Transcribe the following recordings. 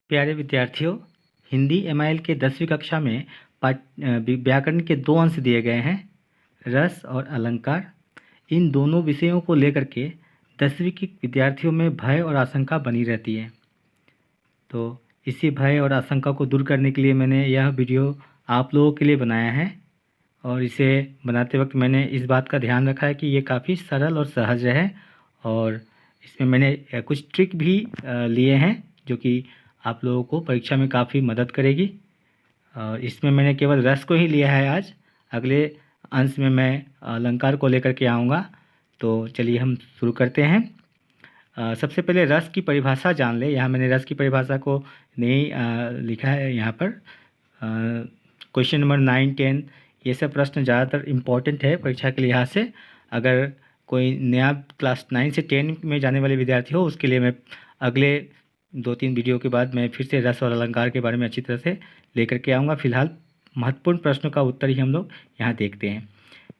प्यारे विद्यार्थियों, हिंदी एमआईएल के 10वीं कक्षा में व्याकरण के 2 अंश दिए गए हैं, रस और अलंकार। इन दोनों विषयों को लेकर के 10वीं के विद्यार्थियों में भय और आशंका बनी रहती है। तो इसी भय और आशंका को दूर करने के लिए मैंने यह वीडियो आप लोगों के लिए बनाया है और इसे बनाते वक्त मैंने इस बात का ध्यान रखा है कि ये काफ़ी सरल और सहज है और इसमें मैंने कुछ ट्रिक भी लिए हैं जो कि आप लोगों को परीक्षा में काफ़ी मदद करेगी। और इसमें मैंने केवल रस को ही लिया है आज, अगले अंश में मैं अलंकार को लेकर के आऊँगा। तो चलिए हम शुरू करते हैं। सबसे पहले रस की परिभाषा जान ले। यहाँ मैंने रस की परिभाषा को नहीं लिखा है यहाँ पर। क्वेश्चन नंबर 9, 10 ये सब प्रश्न ज़्यादातर इम्पोर्टेंट है परीक्षा के लिहाज से। अगर कोई नया क्लास 9 से 10 में जाने वाले विद्यार्थी हो, उसके लिए मैं अगले 2-3 वीडियो के बाद मैं फिर से रस और अलंकार के बारे में अच्छी तरह से लेकर के आऊँगा। फिलहाल महत्वपूर्ण प्रश्नों का उत्तर ही हम लोग यहाँ देखते हैं।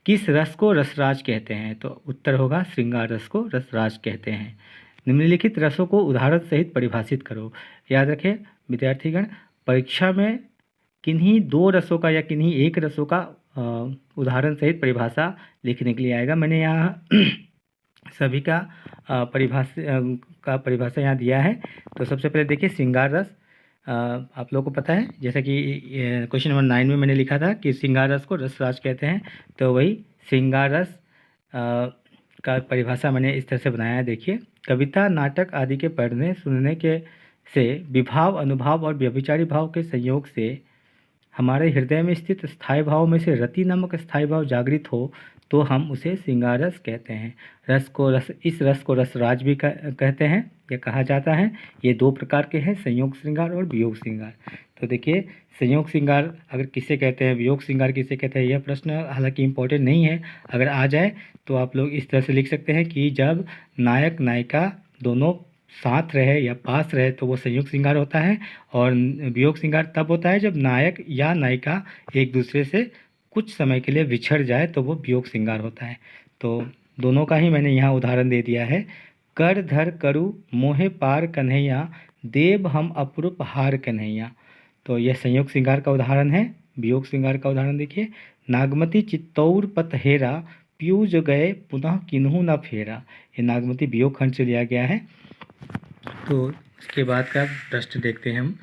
किस रस को रसराज कहते हैं? तो उत्तर होगा श्रृंगार रस को रसराज कहते हैं। निम्नलिखित रसों को उदाहरण सहित परिभाषित करो। याद रखें विद्यार्थीगण, परीक्षा में किन्हीं 2 रसों का या किन्हीं एक रसों का उदाहरण सहित परिभाषा लिखने के लिए आएगा। मैंने यहाँ सभी का परिभाषा यहाँ दिया है। तो सबसे पहले देखिए श्रृंगार रस। आप लोगों को पता है, जैसा कि क्वेश्चन नंबर 9 में मैंने लिखा था कि श्रृंगार रस को रसराज कहते हैं, तो वही श्रृंगार रस का परिभाषा मैंने इस तरह से बनाया है। देखिए, कविता, नाटक आदि के पढ़ने सुनने के से विभाव, अनुभाव और व्यभिचारी भाव के संयोग से हमारे हृदय में स्थित स्थायी भाव में से रति नामक स्थायी भाव जागृत हो तो हम उसे श्रृंगार रस कहते हैं। इस रस को रसराज भी कहते हैं या कहा जाता है। ये 2 प्रकार के हैं, संयोग श्रृंगार और वियोग श्रृंगार। तो देखिए, संयोग श्रृंगार अगर किसे कहते हैं, वियोग श्रृंगार किसे कहते हैं, यह प्रश्न हालांकि इम्पोर्टेंट नहीं है। अगर आ जाए तो आप लोग इस तरह से लिख सकते हैं कि जब नायक नायिका दोनों साथ रहे या पास रहे तो वो संयोग श्रृंगार होता है, और वियोग श्रृंगार तब होता है जब नायक या नायिका एक दूसरे से कुछ समय के लिए बिछड़ जाए तो वो वियोग श्रृंगार होता है। तो दोनों का ही मैंने यहाँ उदाहरण दे दिया है। कर धर करु मोहे पार कन्हैया, देव हम अपुरूप हार कन्हैया। तो यह संयोग श्रृंगार का उदाहरण है। वियोग श्रृंगार का उदाहरण देखिए, नागमती चित्तौर पत हेरा, पीयूष गए पुनः किन्हू न फेरा। ये नागमती वियोग खंड से लिया गया है। तो उसके बाद का प्रश्न देखते हैं हम।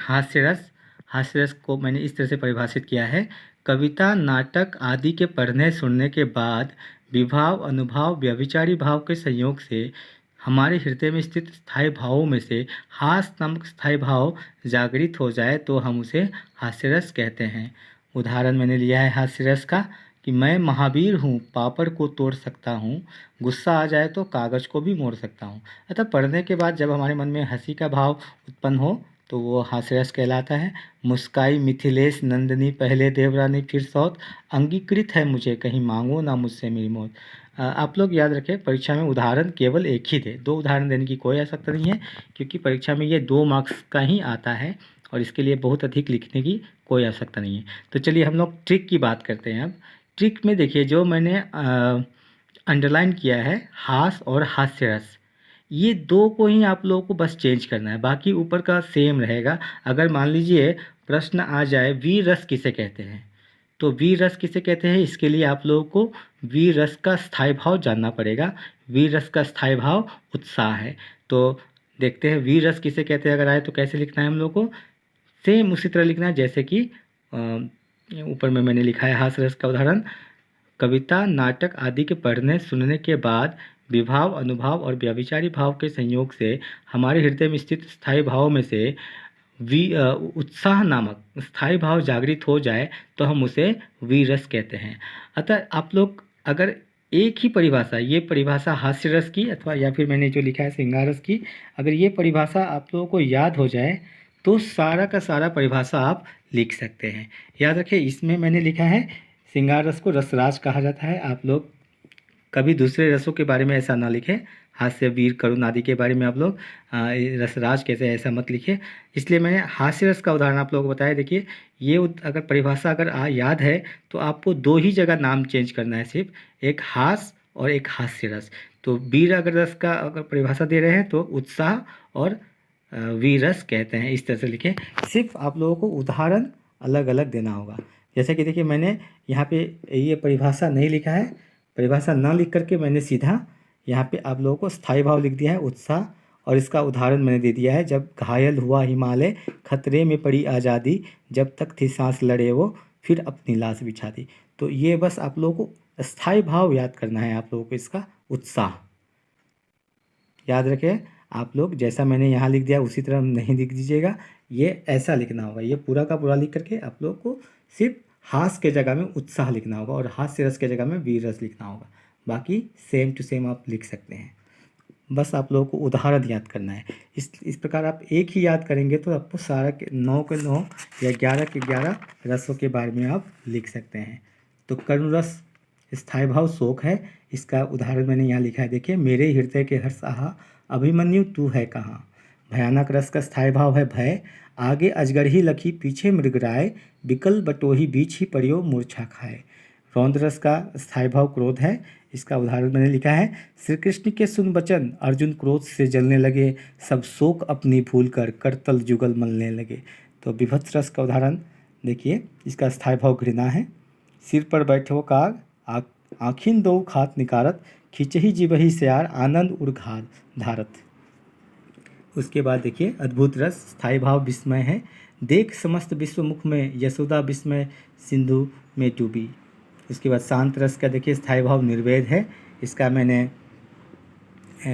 हास्य रस। हास्य रस को मैंने इस तरह से परिभाषित किया है, कविता, नाटक आदि के पढ़ने सुनने के बाद विभाव, अनुभाव, व्यभिचारी भाव के संयोग से हमारे हृदय में स्थित स्थायी भावों में से हास्य नामक स्थायी भाव जागृत हो जाए तो हम उसे हास्य रस कहते हैं। उदाहरण मैंने लिया है हास्य रस का कि मैं महावीर हूँ, पापड़ को तोड़ सकता हूँ, गुस्सा आ जाए तो कागज़ को भी मोड़ सकता हूँ। अतः पढ़ने के बाद जब हमारे मन में हंसी का भाव उत्पन्न हो तो वो हास्य रस कहलाता है। मुस्काई मिथिलेश नंदिनी, पहले देवरानी फिर सौत, अंगीकृत है मुझे कहीं मांगो ना मुझसे मेरी मौत। आप लोग याद रखें, परीक्षा में उदाहरण केवल एक ही दे, 2 उदाहरण देने की कोई आवश्यकता नहीं है, क्योंकि परीक्षा में ये 2 मार्क्स का ही आता है और इसके लिए बहुत अधिक लिखने की कोई आवश्यकता नहीं है। तो चलिए हम लोग ट्रिक की बात करते हैं। अब ट्रिक में देखिए, जो मैंने अंडरलाइन किया है हास्य और हास्य रस, ये 2 को ही आप लोगों को बस चेंज करना है, बाकी ऊपर का सेम रहेगा। अगर मान लीजिए प्रश्न आ जाए वीर रस किसे कहते हैं, तो वीर रस किसे कहते हैं, इसके लिए आप लोगों को वीर रस का स्थायी भाव जानना पड़ेगा। वीर रस का स्थायी भाव उत्साह है। तो देखते हैं वीर रस किसे कहते हैं। अगर आए तो कैसे लिखना है हम लोग को, सेम उसी तरह लिखना है जैसे कि ऊपर में मैंने लिखा है हास्य रस का उदाहरण, कविता, नाटक आदि के पढ़ने सुनने के बाद विभाव, अनुभाव और व्यभिचारी भाव के संयोग से हमारे हृदय में स्थित स्थायी भाव में से उत्साह नामक स्थायी भाव जागृत हो जाए तो हम उसे वीर रस कहते हैं। अतः आप लोग अगर एक ही परिभाषा, ये परिभाषा हास्य रस की अथवा या फिर मैंने जो लिखा है श्रृंगार रस की, अगर ये परिभाषा आप लोगों को याद हो जाए तो सारा का सारा परिभाषा आप लिख सकते हैं। याद रखिए, इसमें मैंने लिखा है श्रृंगार रस को रसराज कहा जाता है। आप लोग कभी दूसरे रसों के बारे में ऐसा ना लिखें, हास्य, वीर, करुण आदि के बारे में आप लोग रसराज कैसे ऐसा मत लिखिए। इसलिए मैंने हास्य रस का उदाहरण आप लोगों को बताया। देखिए, ये अगर परिभाषा अगर याद है तो आपको 2 ही जगह नाम चेंज करना है, सिर्फ एक हास्य और एक हास्य रस। तो वीर अगर रस का अगर परिभाषा दे रहे हैं तो उत्साह और वीरस कहते हैं, इस तरह से लिखें। सिर्फ आप लोगों को उदाहरण अलग अलग देना होगा। जैसे कि देखिए मैंने यहाँ पे ये परिभाषा नहीं लिखा है, परिभाषा ना लिख करके मैंने सीधा यहाँ पे आप लोगों को स्थायी भाव लिख दिया है उत्साह, और इसका उदाहरण मैंने दे दिया है, जब घायल हुआ हिमालय, खतरे में पड़ी आज़ादी, जब तक थी सांस लड़े वो, फिर अपनी लाश बिछा दी। तो ये बस आप लोगों को स्थायी भाव याद करना है, आप लोगों को इसका उत्साह याद रखें। आप लोग जैसा मैंने यहाँ लिख दिया उसी तरह नहीं लिख दीजिएगा, ये ऐसा लिखना होगा। ये पूरा का पूरा लिख करके आप लोग को सिर्फ हास्य के जगह में उत्साह लिखना होगा और हास्य रस के जगह में वीर रस लिखना होगा। बाकी सेम टू सेम आप लिख सकते हैं, बस आप लोगों को उदाहरण याद करना है। इस प्रकार आप एक ही याद करेंगे तो आपको सारा के 9 के 9 या 11 के 11 रसों के बारे में आप लिख सकते हैं। तो करुण रस स्थायी भाव शोक है, इसका उदाहरण मैंने यहाँ लिखा है, देखिए मेरे हृदय के हर्ष आहा, अभिमन्यु तू है कहाँ। भयानक रस का स्थायी भाव है भय, आगे अजगर ही लखी पीछे मृगराय, बिकल बटोही बीच ही परियो मूर्छा खाए। रौद्र रस का स्थायी भाव क्रोध है, इसका उदाहरण मैंने लिखा है, श्री कृष्ण के सुन वचन अर्जुन क्रोध से जलने लगे, सब शोक अपनी भूल कर करतल जुगल मलने लगे। तो विभत्स रस का उदाहरण देखिए, इसका स्थायी भाव घृणा है, सिर पर बैठो काग, आँखिन दो खात निकारत, खिंचही जिबही स्यार, आनंद उड़ घात धारत। उसके बाद देखिए अद्भुत रस स्थायी भाव विस्मय है, देख समस्त विश्व मुख में, यशोदा विस्मय सिंधु में डूबी। उसके बाद शांत रस का देखिए स्थायी भाव निर्वेद है, इसका मैंने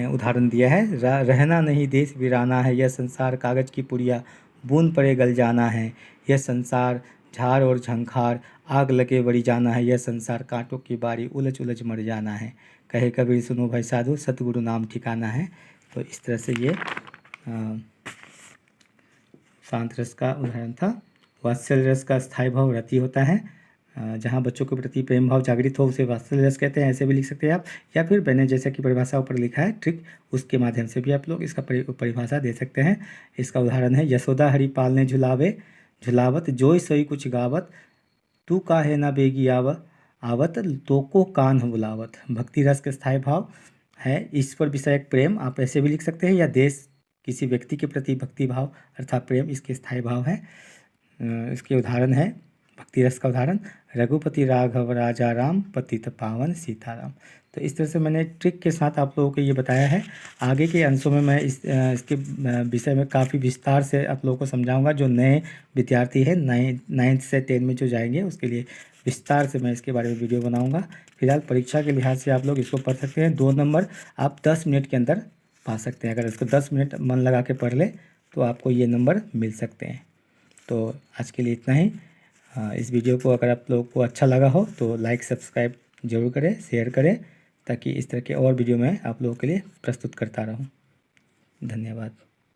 उदाहरण दिया है, रहना नहीं देश वीराना है, यह संसार कागज की पुड़िया, बूंद पड़े गल जाना है, यह संसार झाड़ और झंखार, आग लगे बड़ी जाना है, यह संसार कांटों की बारी, उलझ उलझ मर जाना है, कहे कबीर सुनो भाई साधु, सतगुरु नाम ठिकाना है। तो इस तरह से ये शांत रस का उदाहरण था। वात्सल्य रस का स्थायी भाव रति होता है, जहाँ बच्चों के प्रति प्रेम भाव जागृत हो उसे वात्सल्य रस कहते हैं, ऐसे भी लिख सकते हैं आप, या फिर मैंने जैसा कि परिभाषा ऊपर लिखा है ट्रिक, उसके माध्यम से भी आप लोग इसका परिभाषा दे सकते हैं। इसका उदाहरण है, यशोदा हरि पाल ने झुलावे झुलावत, जोई सोई कुछ गावत, तू काहे ना बेगी आवत, तो को कान बुलावत। भक्ति रस का स्थायी भाव है ईश्वर विषयक प्रेम, आप ऐसे भी लिख सकते हैं, या देश किसी व्यक्ति के प्रति भक्ति भाव अर्थात प्रेम, इसके स्थायी भाव है। इसके उदाहरण है, भक्ति रस का उदाहरण, रघुपति राघव राजा राम, पतित पावन सीताराम। तो इस तरह से मैंने ट्रिक के साथ आप लोगों को ये बताया है। आगे के अंशों में मैं इसके विषय में काफ़ी विस्तार से आप लोगों को समझाऊंगा। जो नए विद्यार्थी हैं 9th से 10 में जो जाएंगे उसके लिए विस्तार से मैं इसके बारे में वीडियो बनाऊंगा। फिलहाल परीक्षा के लिहाज से आप लोग इसको पढ़ सकते हैं, 2 नंबर आप 10 मिनट के अंदर पा सकते हैं। अगर इसको 10 मिनट मन लगा के पढ़ ले तो आपको ये नंबर मिल सकते हैं। तो आज के लिए इतना ही। इस वीडियो को अगर आप लोगों को अच्छा लगा हो तो लाइक सब्सक्राइब जरूर करें, शेयर करें, ताकि इस तरह के और वीडियो मैं आप लोगों के लिए प्रस्तुत करता रहूं। धन्यवाद।